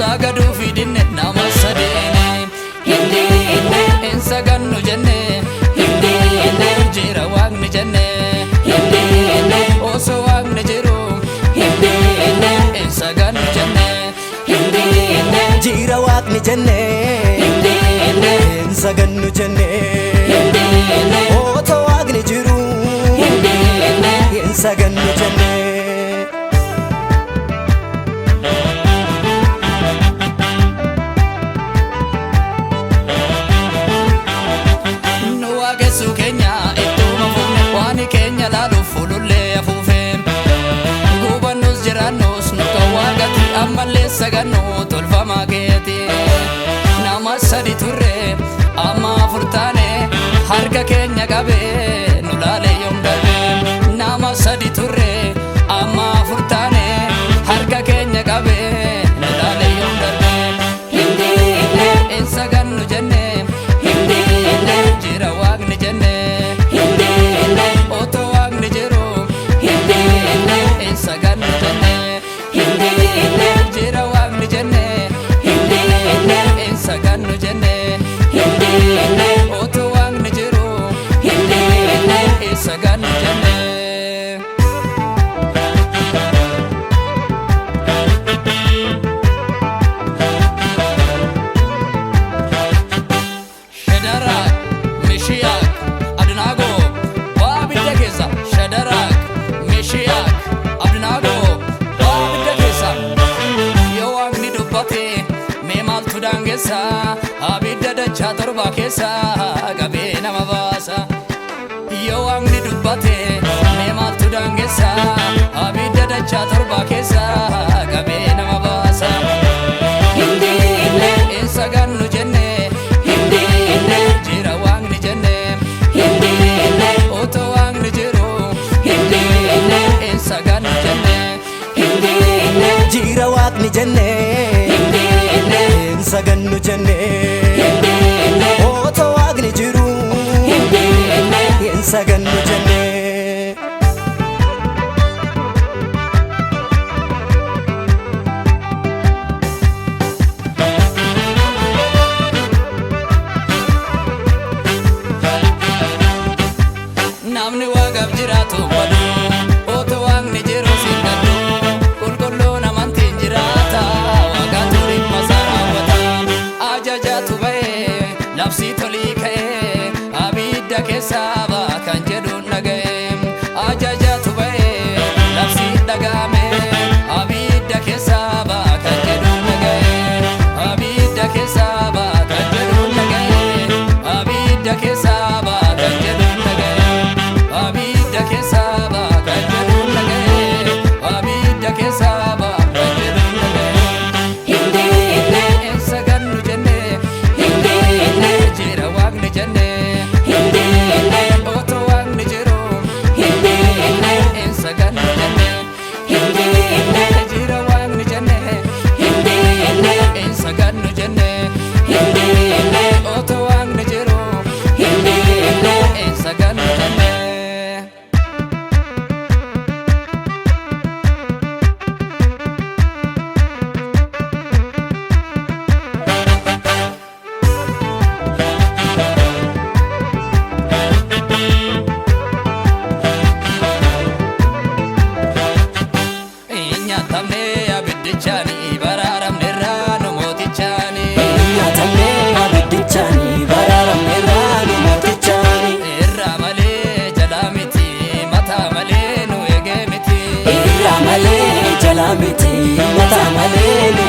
sagadu fidinne nama sadene hindine insagannu jenne hindine jira waqni jenne hindine oso waqni jiru hindine insagannu jenne hindine jira waqni jenne hindine insagannu jenne hindine oto waqni jiru hindine insagannu jenne ammallee sagannoo tolfamaa keeti nama sadi turre amma afur taane harka keenya qabee nu laale yoom darbe nama sadi turre amma afur taane harka keenya qabee nu laale yoom darbe hindine insagannu jenne hindine jira waaqni jenne hindine oto waaqni jiru hindine insagannu jenne hindine jira waqni jenne hindine insagannu jenne hindine oto waqni jiru hindine insagannu jenne Shadrach, Meshach, Abednego waabidda keessa Shadrach, Meshach, Abednego dangeessa abidda dachaa torba keessa qabee nama baasa yoo waaqni dubbate mee maaltu dangeessa abidda dachaa torba keessa qabee nama baasa hindine insagannu jenne hindine jira waaqni jenne hindine oto waaqni jiru hindine insagannu jenne hindine jira waqni jenne insagannu jenne hindine oto waqni jiru hindine insagannu jenne namni waaqaaf jiraatu wadu oto waaqni jiru singadu qulqulluu namantiin jiraata waaqatu dhimma isaa raawwata ajajaatu ba'e labsii tolii ka'e abidda keessaa ba'a kan jedhuun dhaga'e ajajaatu ba'e labsii dhaga'ame abidda keessaa ba'a kan jedhuun dhaga'e abidda keessaa ba'a kan jedhuun dhaga'e abidda keessaa ba'a kan jedhuun dhaga'e abidda keessaa ba'a kan jedhuun dhaga'e abidda keessaa ba'a kan jedhuun dhaga'e hindine insagannu jenne hindine jira waaqni jenne hindine oto waaqni jiru hindine insagannu jenne hindine jira waaqni jenne hindine insagannu jenne hindine oto waaqni jiru hindine insagannu jenne nyaatamne abiddichaani baraaramne irraa nu mootichaani nyaatamne abiddichaani baraaramne irraa nu mootichaani irraa malee jalaa miti mataa malee nu eegee miti irraa malee jalaa miti mataa malee nu